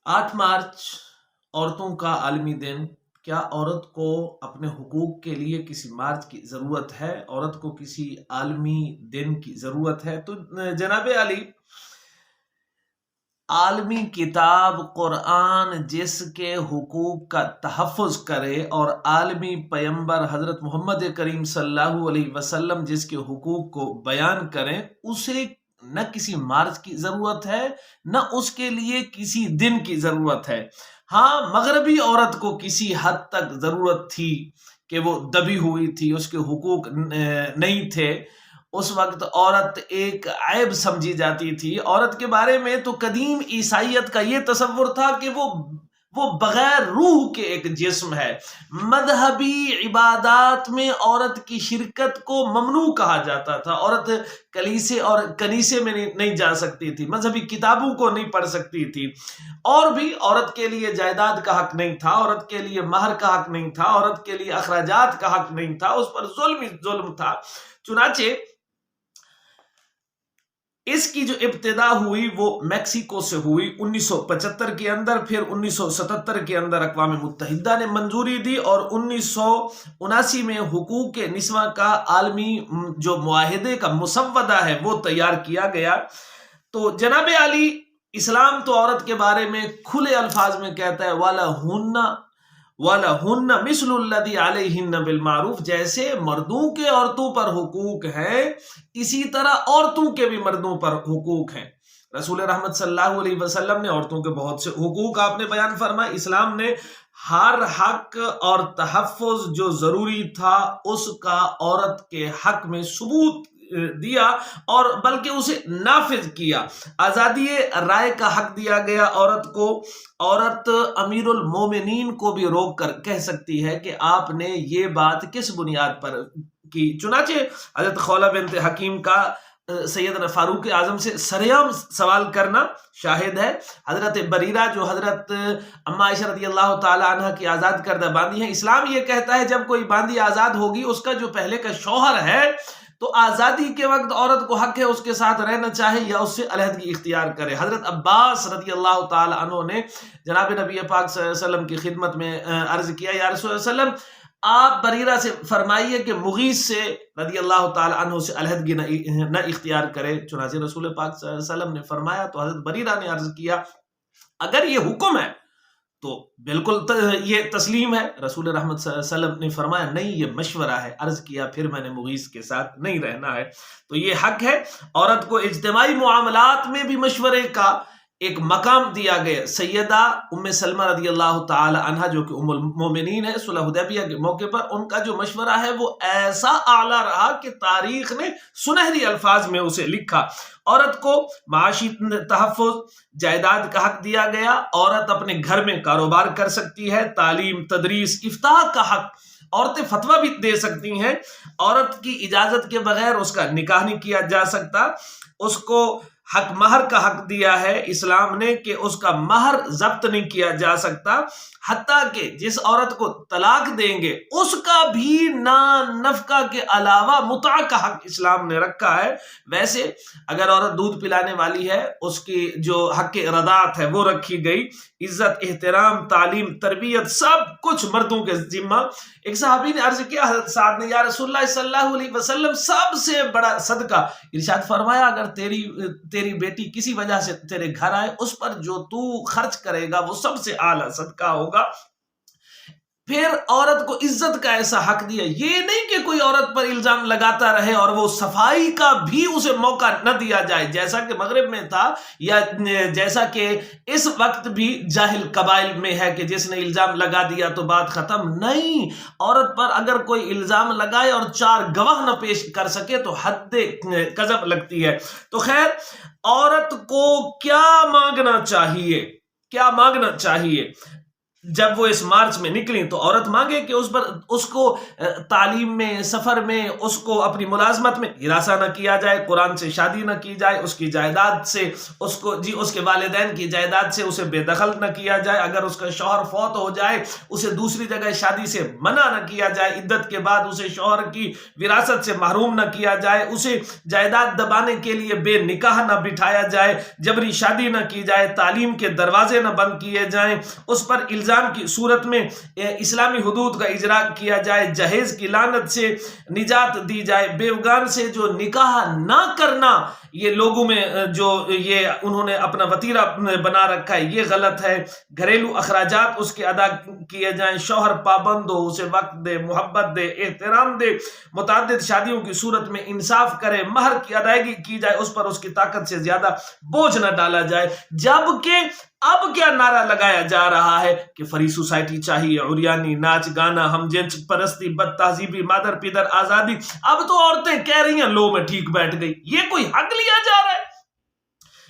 8 مارچ عورتوں کا عالمی دن۔ کیا عورت کو اپنے حقوق کے لیے کسی مارچ کی ضرورت ہے؟ عورت کو کسی عالمی دن کی ضرورت ہے؟ تو جناب علی، عالمی کتاب قرآن جس کے حقوق کا تحفظ کرے اور عالمی پیمبر حضرت محمد کریم صلی اللہ علیہ وسلم جس کے حقوق کو بیان کریں، اسے نہ کسی مارچ کی ضرورت ہے، نہ اس کے لیے کسی دن کی ضرورت ہے۔ ہاں، مغربی عورت کو کسی حد تک ضرورت تھی کہ وہ دبی ہوئی تھی، اس کے حقوق نہیں تھے۔ اس وقت عورت ایک عیب سمجھی جاتی تھی۔ عورت کے بارے میں تو قدیم عیسائیت کا یہ تصور تھا کہ وہ بغیر روح کے ایک جسم ہے۔ مذہبی عبادات میں عورت کی شرکت کو ممنوع کہا جاتا تھا۔ عورت کلیسے اور کنیسے میں نہیں جا سکتی تھی، مذہبی کتابوں کو نہیں پڑھ سکتی تھی، اور بھی عورت کے لیے جائیداد کا حق نہیں تھا، عورت کے لیے مہر کا حق نہیں تھا، عورت کے لیے اخراجات کا حق نہیں تھا، اس پر ظلم ہی ظلم تھا۔ چنانچہ اس کی جو ابتدا ہوئی وہ میکسیکو سے ہوئی 1975 کے اندر، پھر 1977 کے اندر اقوام متحدہ نے منظوری دی، اور 1979 میں حقوق نسواں کا عالمی جو معاہدے کا مسودہ ہے وہ تیار کیا گیا۔ تو جناب علی، اسلام تو عورت کے بارے میں کھلے الفاظ میں کہتا ہے وَلَهُنَّ مِثْلُ الَّذِي عَلَيْهِنَّ بِالْمَعْرُوفِ، جیسے مردوں کے عورتوں پر حقوق ہیں اسی طرح عورتوں کے بھی مردوں پر حقوق ہیں۔ رسول رحمت صلی اللہ علیہ وسلم نے عورتوں کے بہت سے حقوق آپ نے بیان فرمائے۔ اسلام نے ہر حق اور تحفظ جو ضروری تھا اس کا عورت کے حق میں ثبوت دیا، اور بلکہ اسے نافذ کیا۔ آزادی رائے کا حق دیا گیا عورت کو۔ عورت امیر المومنین کو بھی روک کر کہہ سکتی ہے کہ آپ نے یہ بات کس بنیاد پر کی۔ چنانچہ حضرت خولہ بنت حکیم کا سیدنا فاروق اعظم سے سرعام سوال کرنا شاہد ہے۔ حضرت بریرہ جو حضرت اما عائشہ رضی اللہ تعالی عنہ کی آزاد کردہ باندی ہیں، اسلام یہ کہتا ہے جب کوئی باندی آزاد ہوگی، اس کا جو پہلے کا شوہر ہے تو آزادی کے وقت عورت کو حق ہے اس کے ساتھ رہنا چاہے یا اس سے علیحدگی اختیار کرے۔ حضرت عباس رضی اللہ تعالی عنہ نے جناب نبی پاک صلی اللہ علیہ وسلم کی خدمت میں عرض کیا، یا رسول اللہ علیہ وسلم، آپ بریرہ سے فرمائیے کہ مغیث سے رضی اللہ تعالی عنہ سے علیحدگی نہ اختیار کرے۔ چنانچہ رسول پاک صلی اللہ علیہ وسلم نے فرمایا تو حضرت بریرہ نے عرض کیا، اگر یہ حکم ہے تو بالکل یہ تسلیم ہے۔ رسول رحمت صلی اللہ علیہ وسلم نے فرمایا نہیں، یہ مشورہ ہے۔ عرض کیا پھر میں نے مغیث کے ساتھ نہیں رہنا ہے۔ تو یہ حق ہے عورت کو اجتماعی معاملات میں بھی مشورے کا ایک مقام دیا گیا۔ سیدہ ام سلمہ رضی اللہ تعالی عنہ جو کہ ام المومنین ہے، صلح حدیبیہ کے موقع پر ان کا جو مشورہ ہے وہ ایسا اعلیٰ رہا کہ تاریخ نے سنہری الفاظ میں اسے لکھا۔ عورت کو معاشی تحفظ، جائیداد کا حق دیا گیا، عورت اپنے گھر میں کاروبار کر سکتی ہے، تعلیم، تدریس، افتاء کا حق، عورتیں فتویٰ بھی دے سکتی ہیں، عورت کی اجازت کے بغیر اس کا نکاح نہیں کیا جا سکتا۔ اس کو حق مہر کا حق دیا ہے اسلام نے کہ اس کا مہر ضبط نہیں کیا جا سکتا، حتیٰ کہ جس عورت کو طلاق دیں گے اس کا بھی نفقہ کے علاوہ متع کا حق اسلام نے رکھا ہے۔ ویسے اگر عورت دودھ پلانے والی ہے اس کی جو حق رضاعت ہے وہ رکھی گئی، عزت، احترام، تعلیم، تربیت سب کچھ مردوں کے ذمہ۔ ایک صحابی نے عرض کیا حضرت سعد نے، یا رسول اللہ صلی اللہ علیہ وسلم، سب سے بڑا صدقہ؟ ارشاد فرمایا اگر تیری بیٹی کسی وجہ سے تیرے گھر آئے، اس پر جو تو خرچ کرے گا وہ سب سے اعلیٰ صدقہ ہوگا۔ پھر عورت کو عزت کا ایسا حق دیا، یہ نہیں کہ کوئی عورت پر الزام لگاتا رہے اور وہ صفائی کا بھی اسے موقع نہ دیا جائے، جیسا کہ مغرب میں تھا یا جیسا کہ اس وقت بھی جاہل قبائل میں ہے کہ جس نے الزام لگا دیا تو بات ختم۔ نہیں، عورت پر اگر کوئی الزام لگائے اور 4 گواہ نہ پیش کر سکے تو حد قذف لگتی ہے۔ تو خیر، عورت کو کیا مانگنا چاہیے؟ جب وہ اس مارچ میں نکلی تو عورت مانگے کہ اس کو تعلیم میں، سفر میں، اس کو اپنی ملازمت میں ہراساں نہ کیا جائے، قرآن سے شادی نہ کی جائے، اس کی جائیداد سے اس کے والدین کی جائیداد سے اسے بے دخل نہ کیا جائے، اگر اس کا شوہر فوت ہو جائے اسے دوسری جگہ شادی سے منع نہ کیا جائے، عدت کے بعد اسے شوہر کی وراثت سے محروم نہ کیا جائے، اسے جائیداد دبانے کے لیے بے نکاح نہ بٹھایا جائے، جبری شادی نہ کی جائے، تعلیم کے دروازے نہ بند کیے جائیں، اس پر الزام کی صورت میں اسلامی حدود کا اجرا کیا جائے، جہیز کی لعنت سے نجات دی جائے، بیوگان سے جو نکاح نہ کرنا یہ لوگوں میں جو یہ انہوں نے اپنا وتیرہ بنا رکھا ہے یہ غلط ہے، گھریلو اخراجات اس کے ادا کیے جائیں، شوہر پابند ہو، اسے وقت دے، محبت دے، احترام دے، متعدد شادیوں کی صورت میں انصاف کرے، مہر کی ادائیگی کی جائے، اس پر اس کی طاقت سے زیادہ بوجھ نہ ڈالا جائے، جبکہ اب کیا نعرہ لگایا جا رہا ہے کہ فری سوسائٹی چاہیے، عریانی، ناچ گانا، ہم جنس پرستی، بد تہذیبی، مادر پیدر آزادی، اب تو عورتیں کہہ رہی ہیں لو میں ٹھیک بیٹھ گئی، یہ کوئی حق لیا جا رہا ہے؟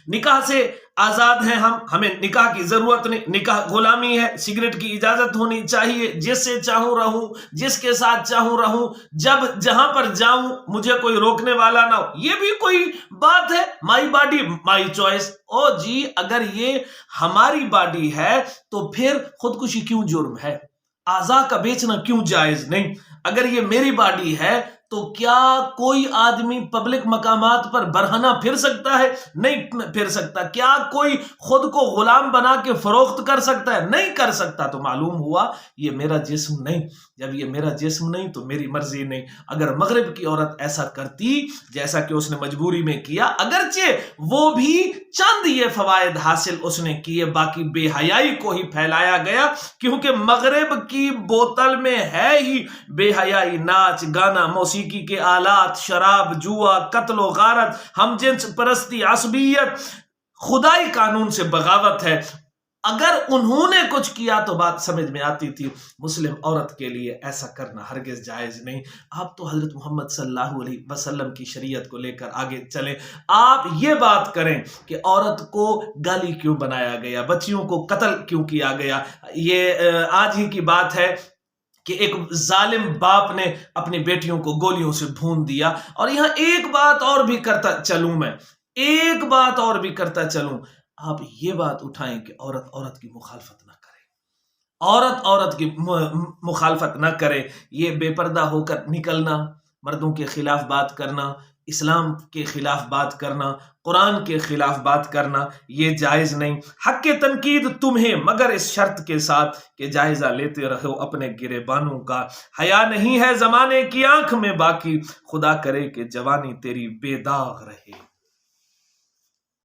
نکاح سے آزاد ہیں ہمیں نکاح کی ضرورت نہیں، نکاح غلامی ہے، سگریٹ کی اجازت ہونی چاہیے، جس سے چاہوں رہوں، جس کے ساتھ چاہوں رہوں، جہاں پر جاؤں مجھے کوئی روکنے والا نہ ہو، یہ بھی کوئی بات ہے؟ مائی باڈی مائی چوائس، او جی اگر یہ ہماری باڈی ہے تو پھر خودکشی کیوں جرم ہے؟ اعضاء کا بیچنا کیوں جائز نہیں؟ اگر یہ میری باڈی ہے تو کیا کوئی آدمی پبلک مقامات پر برہنہ پھر سکتا ہے؟ نہیں پھر سکتا۔ کیا کوئی خود کو غلام بنا کے فروخت کر سکتا ہے؟ نہیں کر سکتا۔ تو معلوم ہوا یہ میرا جسم نہیں، جب یہ میرا جسم نہیں تو میری مرضی نہیں۔ اگر مغرب کی عورت ایسا کرتی جیسا کہ اس نے مجبوری میں کیا، اگرچہ وہ بھی چند یہ فوائد حاصل اس نے کیے، باقی بے حیائی کو ہی پھیلایا گیا، کیونکہ مغرب کی بوتل میں ہے ہی بے حیائی، ناچ گانا، موسیقی کے آلات، شراب، جوا، قتل و غارت، ہم جنس پرستی، عصبیت، خدائی قانون سے بغاوت ہے۔ اگر انہوں نے کچھ کیا تو بات سمجھ میں آتی تھی، مسلم عورت کے لیے ایسا کرنا ہرگز جائز نہیں۔ آپ تو حضرت محمد صلی اللہ علیہ وسلم کی شریعت کو لے کر آگے چلیں، آپ یہ بات کریں کہ عورت کو گالی کیوں بنایا گیا، بچیوں کو قتل کیوں کیا گیا۔ یہ آج ہی کی بات ہے کہ ایک ظالم باپ نے اپنی بیٹیوں کو گولیوں سے بھون دیا۔ اور یہاں ایک بات اور بھی کرتا چلوں، آپ یہ بات اٹھائیں کہ عورت کی مخالفت نہ کرے، عورت کی مخالفت نہ کرے، یہ بے پردہ ہو کر نکلنا، مردوں کے خلاف بات کرنا، اسلام کے خلاف بات کرنا، قرآن کے خلاف بات کرنا، یہ جائز نہیں۔ حق تنقید تمہیں مگر اس شرط کے ساتھ کہ جائزہ لیتے رہو اپنے گریبانوں کا، حیا نہیں ہے زمانے کی آنکھ میں باقی، خدا کرے کہ جوانی تیری بے داغ رہے۔